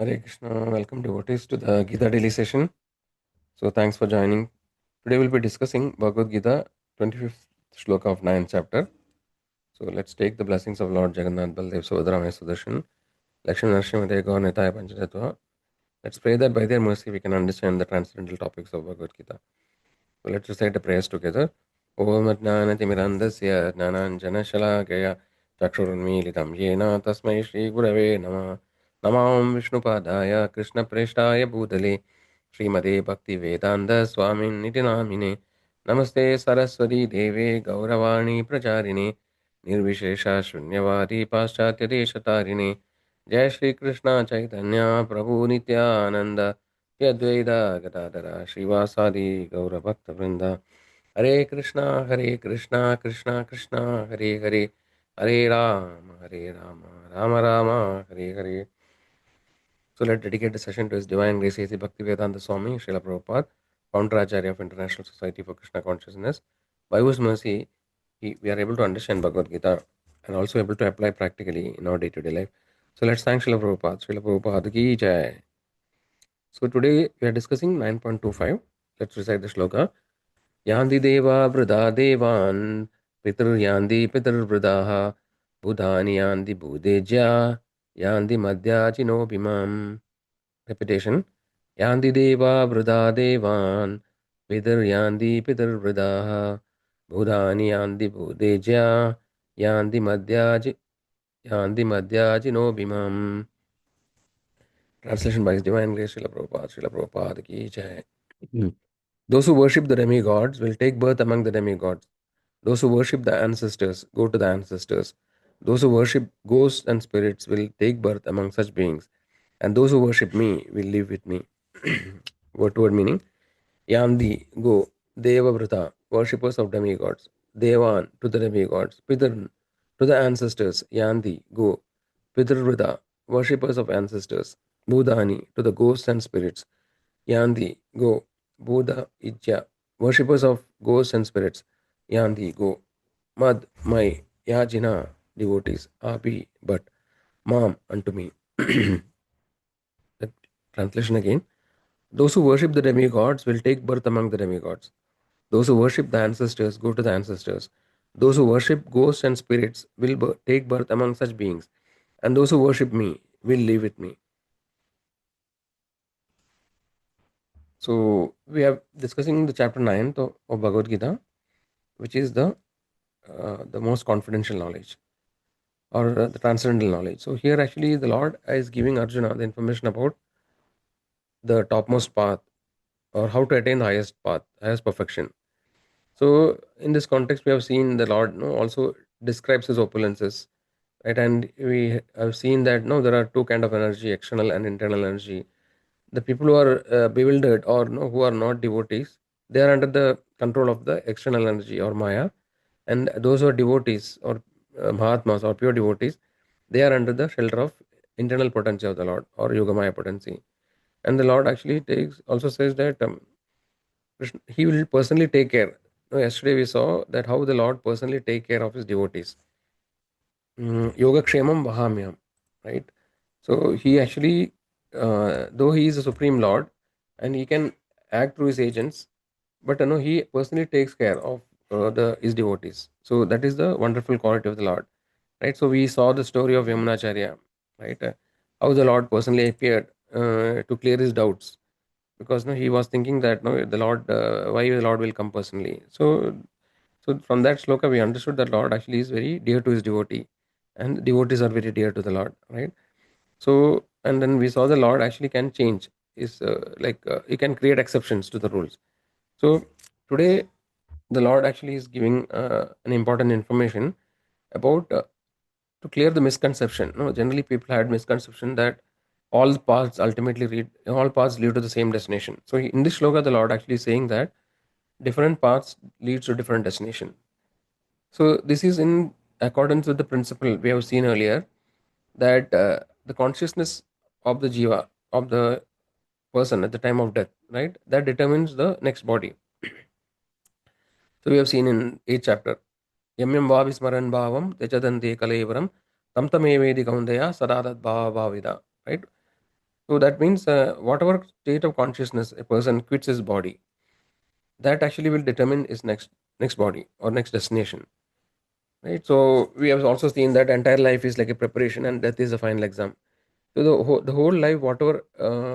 Hare Krishna, welcome devotees to the Gita Daily session. So thanks for joining. Today we'll be discussing Bhagavad Gita, 25th Sloka of 9th chapter. So let's take the blessings of Lord Jagannath, Baldev, Subhadra, Sudarshan, Lakshmi, Narsimha, Gaur, Nitaya, Panchatattva. Let's pray that by their mercy we can understand the transcendental topics of Bhagavad Gita. So let's recite the prayers together. Om Ajnanatimirandasya Jnananjana Shalakaya Chakshurunmilitam Yena Tasmai Shri Gurave Namah Namam Vishnupadaya Krishna Preshtaya Bhutale Srimade Bhakti Vedanta Swamin Niti Namine Namaste Saraswati Deve Gauravani Pracharine Nirvishesha Shunyavadi Paschatya Deshatarine Jai Shri Krishna Chaitanya Prabhu Nityananda Yadvaita Gadadara Srivasadi Gaura Bhakta Vrinda Hare Krishna Krishna Krishna Hare Hare Hare Rama Rama Hare Hare. So let's dedicate the session to His Divine Grace A.C. Bhaktivedanta Swami Srila Prabhupada, Founder Acharya of International Society for Krishna Consciousness, by whose mercy we are able to understand Bhagavad Gita and also able to apply practically in our day-to-day life. So let's thank Srila Prabhupada. Srila Prabhupada ki jai. So today we are discussing 9.25. Let's recite the shloka. Yandi deva vrida devan pitar yandi pitar vridaha budhani yandi budejya yandi madhyachino bimam. Repetition. Yandi deva vrida devan pitar yandi pitar vridaha budhani yandi budejya yandi madhyachino bimam. Translation by His Divine Grace Srila Prabhupada. Srila Prabhupada ki jai. Those who worship the demigods will take birth among the demigods. Those who worship the ancestors go to the ancestors. Those who worship ghosts and spirits will take birth among such beings. And those who worship me will live with me. Word meaning. Yandi, go. Devavrata, worshippers of demigods. Devan, to the demigods. Pitar, to the ancestors. Yandi, go. Pitarvrata, worshippers of ancestors. Budhani, to the ghosts and spirits. Yandi, go. Buddha, Ijja, worshippers of ghosts and spirits. Yandi, go. Mad, my. Yajina, devotees. Api, but. Mam, unto me. The translation again. Those who worship the demigods will take birth among the demigods. Those who worship the ancestors go to the ancestors. Those who worship ghosts and spirits will take birth among such beings. And those who worship me will live with me. So we are discussing the chapter 9 of Bhagavad Gita, which is the most confidential knowledge or the transcendental knowledge. So here actually the Lord is giving Arjuna the information about the topmost path or how to attain the highest path, highest perfection. So in this context, we have seen the Lord also describes his opulences, right? And we have seen that there are two kind of energy, external and internal energy. The people who are bewildered or who are not devotees, they are under the control of the external energy or Maya, and those who are devotees or Mahatmas or pure devotees, they are under the shelter of internal potency of the Lord or Yogamaya potency. And the Lord actually also says that he will personally take care. Yesterday we saw that how the Lord personally take care of his devotees. Yoga Kshemam Vahamyam, right? So he actually, though he is a supreme Lord and he can act through his agents, but he personally takes care of his devotees. So that is the wonderful quality of the Lord, right? So we saw the story of Yamunacharya, right? How the Lord personally appeared to clear his doubts, because he was thinking that the Lord, why the Lord will come personally. So from that sloka we understood that Lord actually is very dear to his devotee, and devotees are very dear to the Lord, right? So and then we saw the Lord actually can change, is he can create exceptions to the rules. So today the Lord actually is giving an important information about to clear the misconception. Generally people had misconception that all paths lead to the same destination. So in this shloka, the Lord actually is saying that different paths leads to different destination. So this is in accordance with the principle we have seen earlier, that the consciousness of the jiva, of the person at the time of death, right, that determines the next body. So we have seen in 8th chapter, Yamyam Vavismaran Bhavam Tejadante Kalevaram Tam Tamevedi Kaundeya Sadadat Bhava Bhavida. Right? So that means whatever state of consciousness a person quits his body, that actually will determine his next body or next destination, right? So we have also seen that entire life is like a preparation and death is a final exam. So the whole life, whatever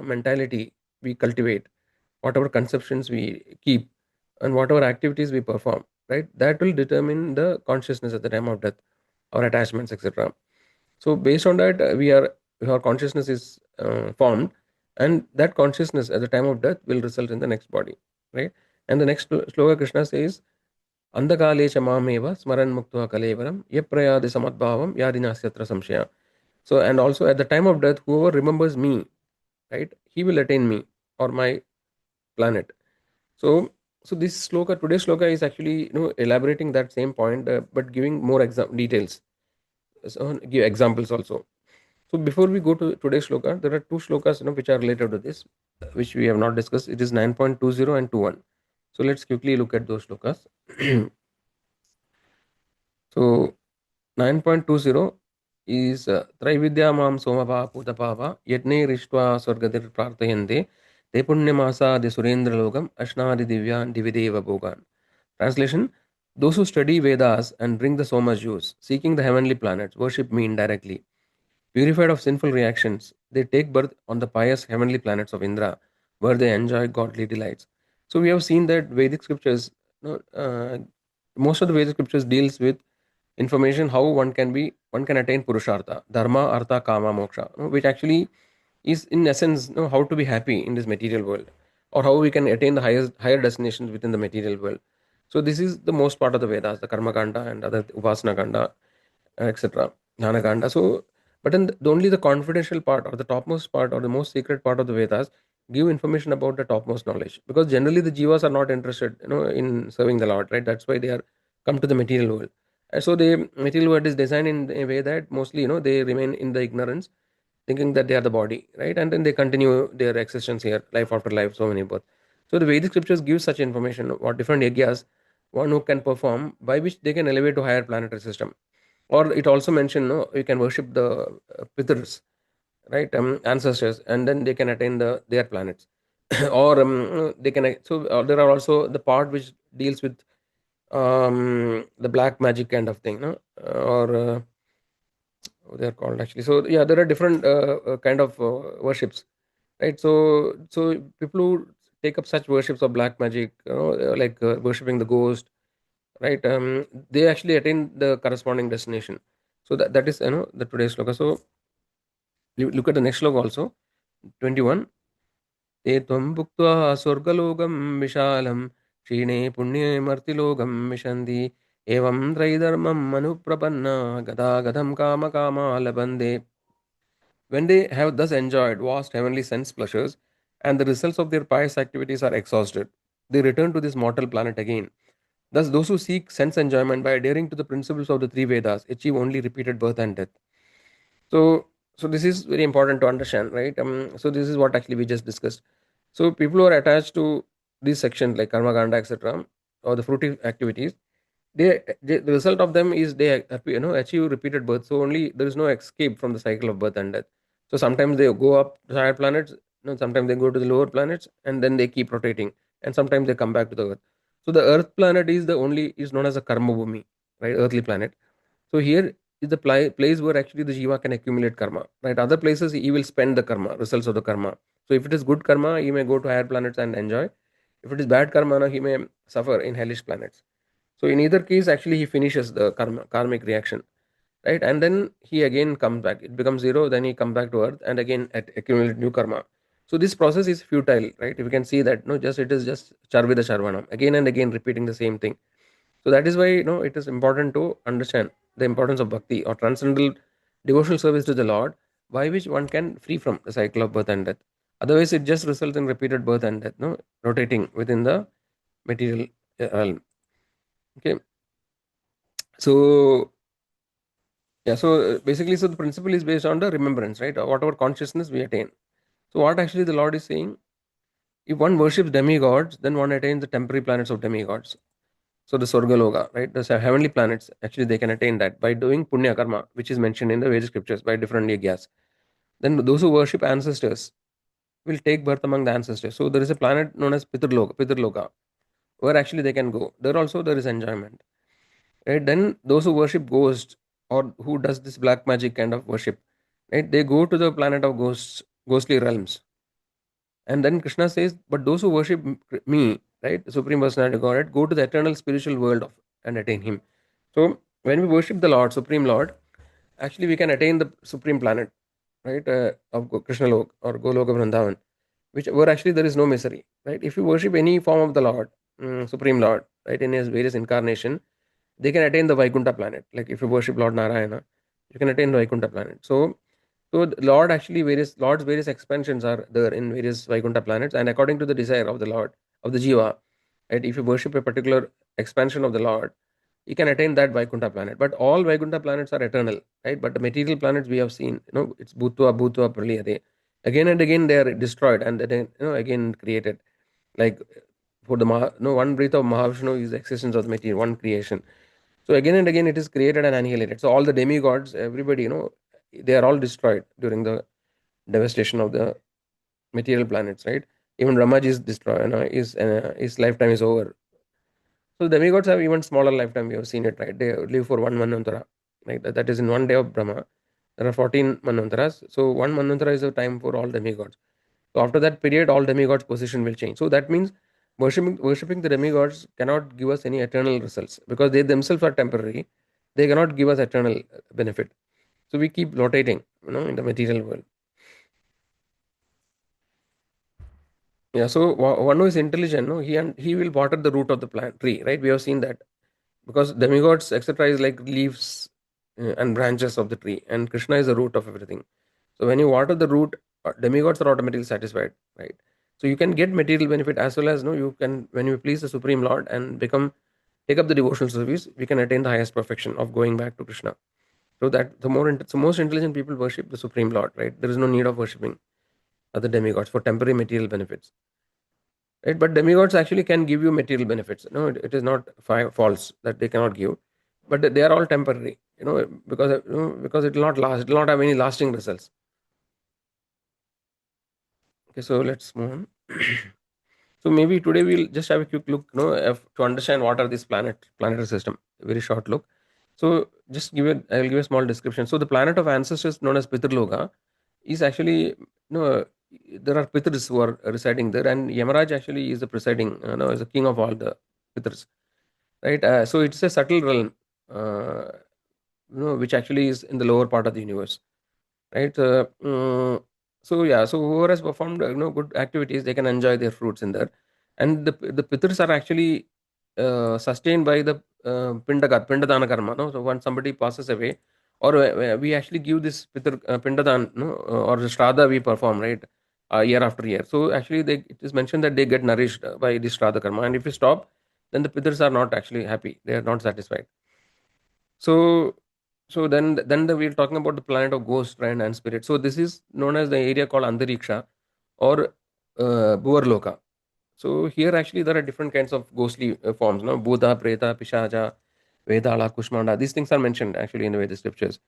mentality we cultivate, whatever conceptions we keep, and whatever activities we perform, right, that will determine the consciousness at the time of death, or attachments, etc. So based on that, our consciousness is formed, and that consciousness at the time of death will result in the next body, right? And the next sloka Krishna says, "Andakale cha mameva smaran muktva kalevaram yaprayadi samadbhavam yadinasyatra samshaya." So, and also at the time of death, whoever remembers me, right, he will attain me or my planet. So, so this sloka, today's sloka, is actually elaborating that same point, but giving more details. So give examples also. So before we go to today's shloka, there are two shlokas which are related to this, which we have not discussed. It is 9.20 and 21. So let's quickly look at those shlokas. So 9.20 is Traividya Mam Somapa Putapava Yetne Rishtva Swargadir Prarthayante Te Punyamasa de Surendra Logam Ashnadi Divyan Divideva Bhogan. Translation: those who study Vedas and bring the Soma juice, seeking the heavenly planets, worship me indirectly. Purified of sinful reactions, they take birth on the pious heavenly planets of Indra, where they enjoy godly delights. So we have seen that Vedic scriptures, most of the Vedic scriptures deals with information how one can attain Purushartha, Dharma, Artha, Kama, Moksha, which actually is in essence how to be happy in this material world, or how we can attain the higher destinations within the material world. So this is the most part of the Vedas, the Karma Kanda and other Upasana Kanda, etc. Jnana Kanda. So, but then only the confidential part, or the topmost part, or the most secret part of the Vedas give information about the topmost knowledge, because generally the jivas are not interested in serving the Lord, right? That's why they are come to the material world. And so the material world is designed in a way that mostly they remain in the ignorance, thinking that they are the body, right? And then they continue their existence here, life after life, so many births. So the Vedic scriptures give such information what different yagyas one who can perform, by which they can elevate to higher planetary system. Or it also mentioned, no, you can worship the pitars, right, ancestors, and then they can attain their planets. Or they can, so there are also the part which deals with the black magic kind of thing, no, or they are called actually. So yeah, there are different kind of worships, right? So people who take up such worships of black magic, like worshipping the ghost, right, they actually attain the corresponding destination. So that is the today's sloka. So you look at the next sloka also, 21. Te tvam bhuktva swargalogam vishalam shine punye martilogam mishandi evam traidharmam manuprapanna gada gadam kama kama labande. When they have thus enjoyed vast heavenly sense pleasures, and the results of their pious activities are exhausted, they return to this mortal planet again. Thus, those who seek sense enjoyment by adhering to the principles of the three Vedas achieve only repeated birth and death. So, so this is very important to understand, right? So this is what actually we just discussed. So people who are attached to these sections like karma kanda, etc., or the fruitive activities, the result of them is they achieve repeated birth. So only there is no escape from the cycle of birth and death. So sometimes they go up to higher planets, sometimes they go to the lower planets, and then they keep rotating, and sometimes they come back to the earth. So the earth planet is known as a karma bhumi, right? Earthly planet. So here is the place where actually the jiva can accumulate karma, right? Other places he will spend the karma, results of the karma. So if it is good karma, he may go to higher planets and enjoy. If it is bad karma, he may suffer in hellish planets. So in either case, actually he finishes the karmic reaction, right? And then he again comes back. It becomes zero. Then he come back to earth and again accumulate new karma. So this process is futile, right? If you can see that, no, just it is just charvida charvanam, again and again repeating the same thing. So that is why it is important to understand the importance of bhakti or transcendental devotional service to the Lord, by which one can free from the cycle of birth and death. Otherwise, it just results in repeated birth and death, no, rotating within the material realm. Okay, so yeah, so basically, so the principle is based on the remembrance, right? Whatever consciousness we attain. So what actually the Lord is saying, if one worships demigods, then one attains the temporary planets of demigods. So the Swargaloka, right? The heavenly planets, actually they can attain that by doing Punya Karma, which is mentioned in the Vedic scriptures by different yagyas. Then those who worship ancestors, will take birth among the ancestors. So there is a planet known as Pitrloka, where actually they can go. There also there is enjoyment. Right? Then those who worship ghosts or who does this black magic kind of worship, right? They go to the planet of ghosts, ghostly realms. And then Krishna says, but those who worship me, right, the Supreme Personality of Godhead, go to the eternal spiritual world and attain Him. So when we worship the Lord, Supreme Lord, actually we can attain the supreme planet, right, of Krishna Lok or Goloka Vrindavan, which where actually there is no misery, right? If you worship any form of the Lord, Supreme Lord, right, in his various incarnation, they can attain the Vaikuntha planet. Like if you worship Lord Narayana, you can attain the Vaikuntha planet. So the Lord actually Lord's various expansions are there in various Vaikuntha planets, and according to the desire of the Lord of the Jiva, right? If you worship a particular expansion of the Lord, you can attain that Vaikuntha planet. But all Vaikuntha planets are eternal, right? But the material planets we have seen, it's Bhutva Praliyate. Again and again they are destroyed and then again created. Like for the one breath of Mahavishnu is the existence of the material, one creation. So again and again it is created and annihilated. So all the demigods, everybody, they are all destroyed during the devastation of the material planets, right? Even Ramaji is destroyed, his lifetime is over. So demigods have even smaller lifetime. We have seen it, right? They live for one manvantara, right? That is in one day of Brahma. There are 14 manvantaras. So one manvantara is the time for all demigods. So after that period, all demigods' position will change. So that means worshipping the demigods cannot give us any eternal results because they themselves are temporary. They cannot give us eternal benefit. So we keep rotating, in the material world. Yeah. So one who is intelligent, no, he will water the root of the plant tree, right? We have seen that because demigods etc is like leaves and branches of the tree, and Krishna is the root of everything. So when you water the root, demigods are automatically satisfied, right? So you can get material benefit as well as no, you can when you please the Supreme Lord and take up the devotional service, we can attain the highest perfection of going back to Krishna. So that so most intelligent people worship the Supreme Lord, right? There is no need of worshipping other demigods for temporary material benefits, right? But demigods actually can give you material benefits. No, it is not false that they cannot give, but they are all temporary, because it will not last. It will not have any lasting results. Okay, so let's move on. So maybe today we'll just have a quick look, to understand what are these planetary system. A very short look. So I'll give a small description. So the planet of ancestors known as Pitrloka is actually, there are Pitrs who are residing there, and Yamaraj actually is the presiding, is the king of all the Pitrs, right? So it's a subtle realm, uh, which actually is in the lower part of the universe, right? So yeah, so whoever has performed good activities, they can enjoy their fruits in there, and the pitrs are actually sustained by the pindadana karma. No, so when somebody passes away, or we actually give this pindadan, no, or the shraddha we perform, right, year after year. So actually, it is mentioned that they get nourished by this shraddha karma, and if you stop, then the pitrs are not actually happy; they are not satisfied. So we're talking about the planet of ghost, right, and spirit. So this is known as the area called Antariksha or Bhuvarloka. So here actually there are different kinds of ghostly forms, no? Bhuta, Preta, Pishaja, Vedala, Kushmanda. These things are mentioned actually in the Vedic scriptures,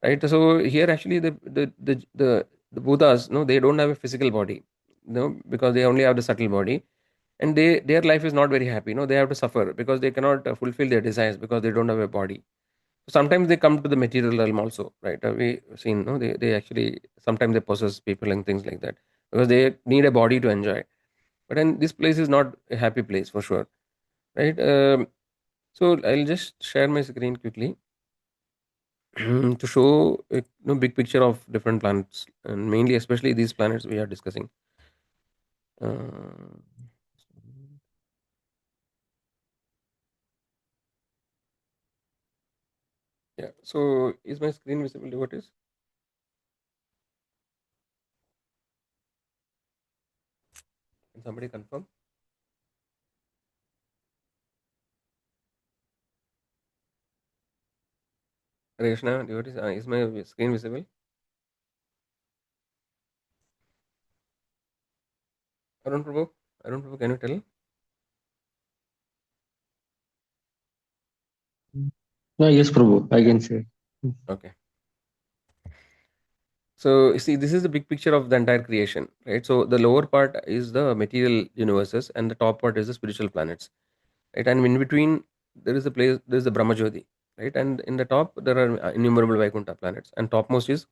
right? So here actually the Bhutas, no, they don't have a physical body, no, because they only have the subtle body, and their life is not very happy. No, they have to suffer because they cannot fulfill their desires because they don't have a body. Sometimes they come to the material realm also, right? We seen, no, they actually sometimes they possess people and things like that because they need a body to enjoy. But then this place is not a happy place for sure, right? So I'll just share my screen quickly to show a big picture of different planets, and mainly especially these planets we are discussing. Uh, yeah. So is my screen visible? What is? Can somebody confirm? Reshna, is my screen visible? Arun Prabhu, can you tell? Yes, Prabhu, I can say. Okay. So you see, this is the big picture of the entire creation, right? So the lower part is the material universes, and the top part is the spiritual planets, right? And in between there is a place, there is the Brahmajyoti, right? And in the top there are innumerable Vaikuntha planets, and topmost is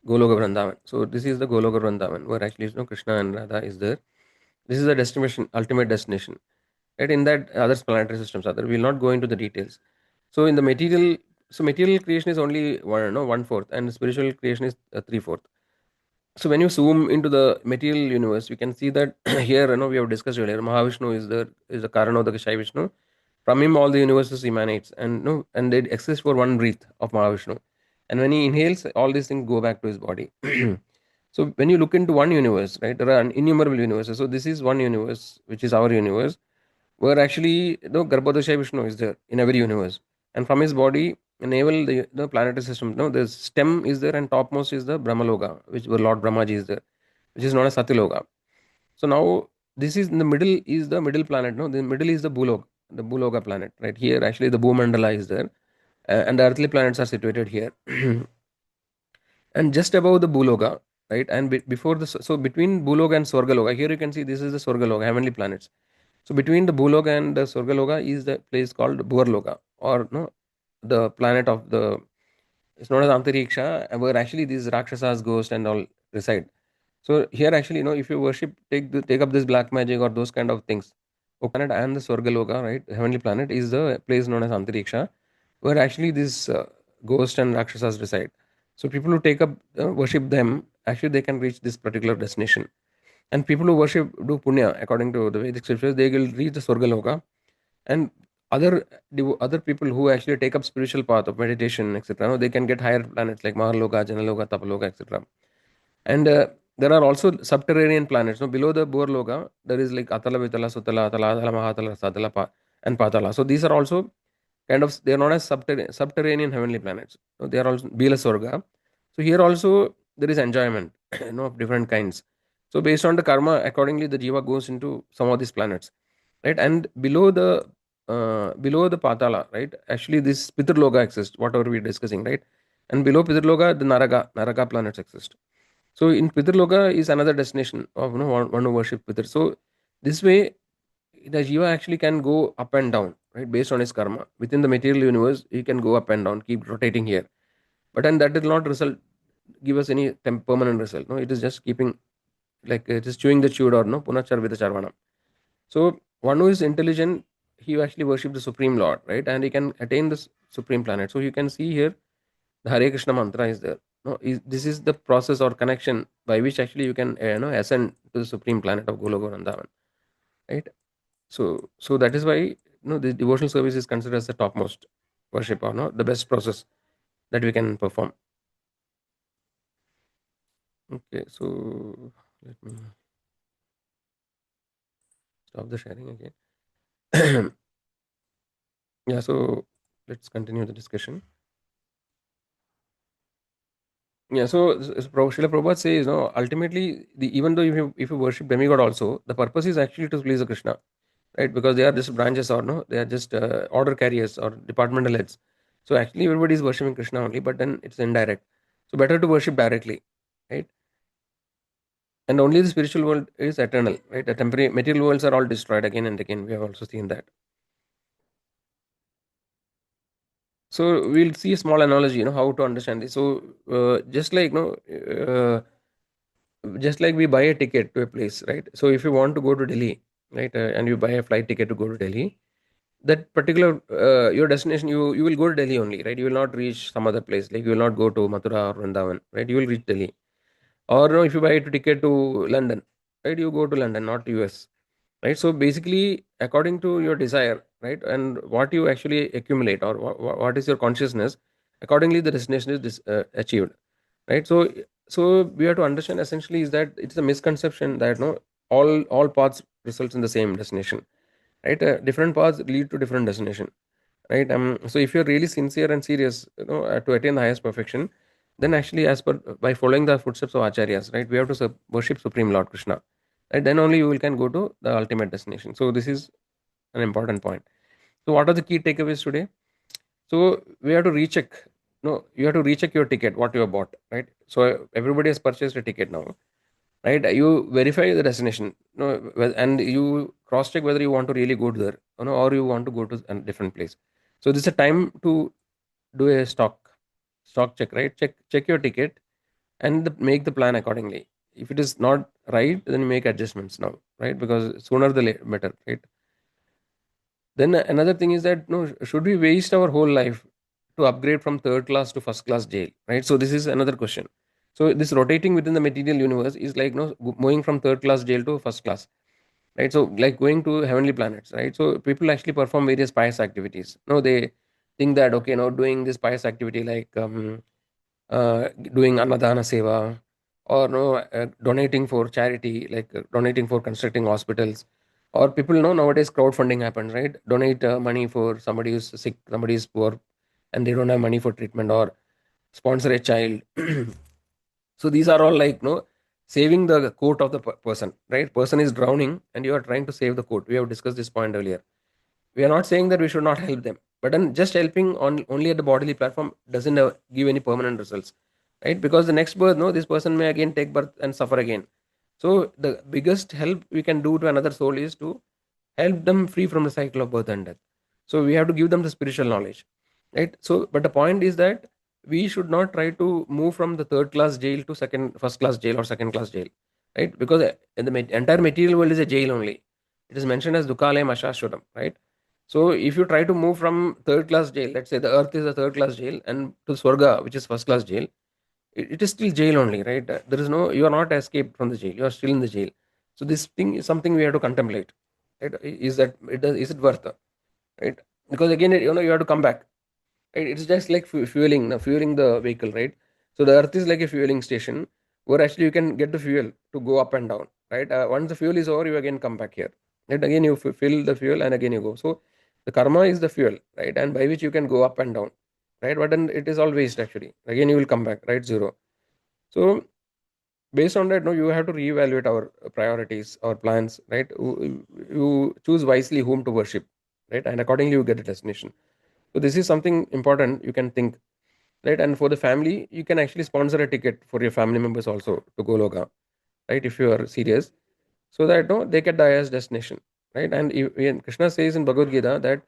Goloka Vrindavan. So this is the Goloka Vrindavan, where actually Krishna and Radha is there. This is the destination, ultimate destination, right? In that other planetary systems, other we will not go into the details. So in the material, so material creation is only one, no, one fourth, and spiritual creation is three fourth. So when you zoom into the material universe, we can see that here, we have discussed earlier, Mahavishnu is the Karano, the Kashai Vishnu. From him, all the universes emanates, and and they exist for one breath of Mahavishnu. And when he inhales, all these things go back to his body. So when you look into one universe, right, there are innumerable universes. So this is one universe, which is our universe, where actually Garbhodasha Vishnu is there in every universe, and from his body enable the planetary system. No, the stem is there, and topmost is the Brahmaloka, which where Lord Brahmaji is there, which is known as Satyaloka. So now this is in the middle is the middle planet. No, the middle is the Bhuloka planet. Right here, actually, the Bhumandala is there, and the earthly planets are situated here, and just above the Bhuloka, right, and before the so between Bhuloka and Swargaloka, here you can see this is the Swargaloka, heavenly planets. So between the Bhuloka and the Swargaloka is the place called Bhuvarloka, or no, the planet of the, it's known as Antariksha, where actually these Rakshasas, ghosts, and all reside. So here actually, if you worship, take up this black magic or those kind of things, planet and the Swargaloka, right, the heavenly planet is the place known as Antariksha, where actually these ghosts and Rakshasas reside. So people who take up worship them, actually they can reach this particular destination. And people who worship do punya according to the Vedic scriptures, they will reach the Swargaloka. And other people who actually take up spiritual path of meditation, etc., they can get higher planets like Mahaloka, Janaloka, Tapaloka, etc. And there are also subterranean planets. No, below the Borloka, there is like Atala, Vitala, Sutala, Atala, Atala, Mahatala, Sadala, and Patala. So these are also kind of, they are known as subterranean heavenly planets. So they are also Bila Sorga. So here also there is enjoyment, of different kinds. So based on the karma, accordingly the jiva goes into some of these planets, right? And below the Patala, right? Actually, this Pitraloka exists, whatever we're discussing, right? And below Pitraloka, the Naraka planets exist. So in Pitraloka is another destination of one who worship Pitr. So this way, the jiva actually can go up and down, right, based on his karma. Within the material universe, he can go up and down, keep rotating here. But then that will not give us any permanent result. No, it is just keeping, like it is chewing the chewed, or no punachar with the charvana. So one who is intelligent, he actually worship the supreme lord, right, and he can attain this supreme planet. So you can see here the Hare Krishna mantra is there. No, this is the process or connection by which actually you can ascend to the supreme planet of Goloka Vrindavan, right? So that is why the devotional service is considered as the topmost worship, or no, the best process that we can perform. Okay, so let me stop the sharing again. Yeah, so let's continue the discussion. Yeah, so Srila Prabhupada says, ultimately, even though if you worship demigod also, the purpose is actually to please the Krishna, right? Because they are just branches, or no, they are just order carriers or departmental heads. So actually, everybody is worshiping Krishna only, but then it's indirect. So better to worship directly, right? And only the spiritual world is eternal, right? The temporary material worlds are all destroyed again and again. We have also seen that. So we'll see a small analogy, how to understand this. So just like just like we buy a ticket to a place, right? So if you want to go to Delhi, right, and you buy a flight ticket to go to Delhi, that particular your destination, you will go to Delhi only, right? You will not reach some other place, like you will not go to Mathura or Vrindavan, right? You will reach Delhi. Or if you buy a ticket to London, right, you go to London, not US, right? So basically, according to your desire, right, and what you actually accumulate, or what is your consciousness, accordingly the destination is achieved, right? So we have to understand essentially is that it's a misconception that no, all paths results in the same destination, right? Different paths lead to different destination, right? So if you're really sincere and serious, to attain the highest perfection, then actually, as per by following the footsteps of acharyas, right, we have to worship supreme lord Krishna, right? Then only you will can go to the ultimate destination. So this is an important point. So what are the key takeaways today? So we have to recheck no, you have to recheck your ticket, what you have bought, right? So everybody has purchased a ticket now, right? You verify the destination, no, and you cross check whether you want to really go there, or you want to go to a different place. So this is a time to do a stock check, right? Check your ticket and make the plan accordingly. If it is not right, then you make adjustments now, right? Because sooner the better, right? Then another thing is that, no, should we waste our whole life to upgrade from third class to first class jail, right? So this is another question. So this rotating within the material universe is like, no, moving from third class jail to first class, right? So like going to heavenly planets, right? So people actually perform various pious activities. No, they think that, okay, now doing this pious activity like doing Annadana Seva, or no, donating for charity, like donating for constructing hospitals, or people know nowadays crowdfunding happens, right? Donate money for somebody who's sick, somebody is poor, and they don't have money for treatment, or sponsor a child. So these are all like, no, saving the coat of the person, right? Person is drowning, and you are trying to save the coat. We have discussed this point earlier. We are not saying that we should not help them, but then just helping on only at the bodily platform doesn't give any permanent results, right? Because the next birth, no, this person may again take birth and suffer again. So the biggest help we can do to another soul is to help them free from the cycle of birth and death. So we have to give them the spiritual knowledge, right? So but the point is that we should not try to move from the third class jail to second first class jail or second class jail, right? Because the entire material world is a jail only. It is mentioned as dukalayam ashashwatam, right? So if you try to move from third class jail, let's say the earth is a third class jail, and to Swarga, which is first class jail, it is still jail only, right? There is no, you are not escaped from the jail. You are still in the jail. So this thing is something we have to contemplate. Right? Is that it does? Is it worth it? Right? Because again, you have to come back. Right? It's just like fueling the vehicle, right? So the earth is like a fueling station where actually you can get the fuel to go up and down, right? Once the fuel is over, you again come back here. Right? Again, you fill the fuel and again you go. So the karma is the fuel, right? And by which you can go up and down, right? But then it is all waste actually. Again, you will come back, right? Zero. So based on that, no, you have to reevaluate our priorities, our plans, right? You choose wisely whom to worship, right? And accordingly, you get a destination. So this is something important you can think, right? And for the family, you can actually sponsor a ticket for your family members also to Goloka, right? If you are serious, so that, no, they get the highest destination, right? And when Krishna says in Bhagavad Gita that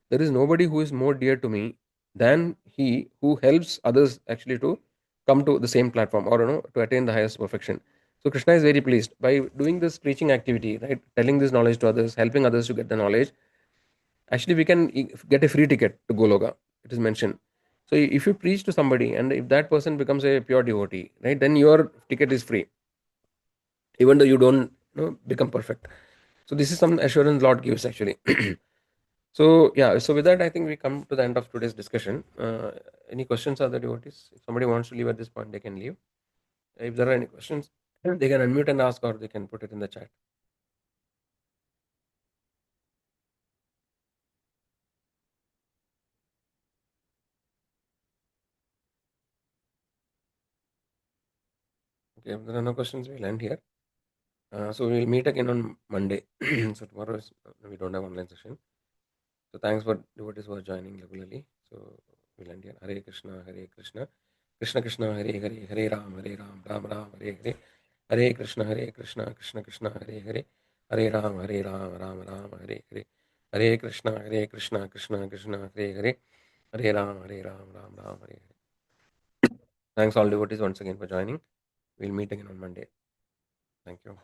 there is nobody who is more dear to me than he who helps others actually to come to the same platform, or to attain the highest perfection. So Krishna is very pleased by doing this preaching activity, right? Telling this knowledge to others, helping others to get the knowledge. Actually, we can get a free ticket to Goloka. It is mentioned. So if you preach to somebody and if that person becomes a pure devotee, right, then your ticket is free, even though you don't, become perfect. So this is some assurance Lord gives actually. So yeah, so with that, I think we come to the end of today's discussion. Any questions are the devotees? If somebody wants to leave at this point, they can leave. If there are any questions, they can unmute and ask, or they can put it in the chat. Okay, if there are no questions, we'll end here. So we'll meet again on Monday. So tomorrow is, we don't have online session. So thanks for devotees who are joining regularly. So we'll end here. Hare Krishna, Hare Krishna, Krishna Krishna, Hare Hare, Hare Ram, Ram Ram, Hare Hare. Hare Krishna, Hare Krishna, Krishna Krishna, Hare Hare, Hare Ram, Ram Ram, Hare Hare. Hare Krishna, Hare Krishna, Krishna Krishna, Hare Hare, Hare Ram, Ram Ram, Hare Hare. Thanks all devotees once again for joining. We'll meet again on Monday. Thank you.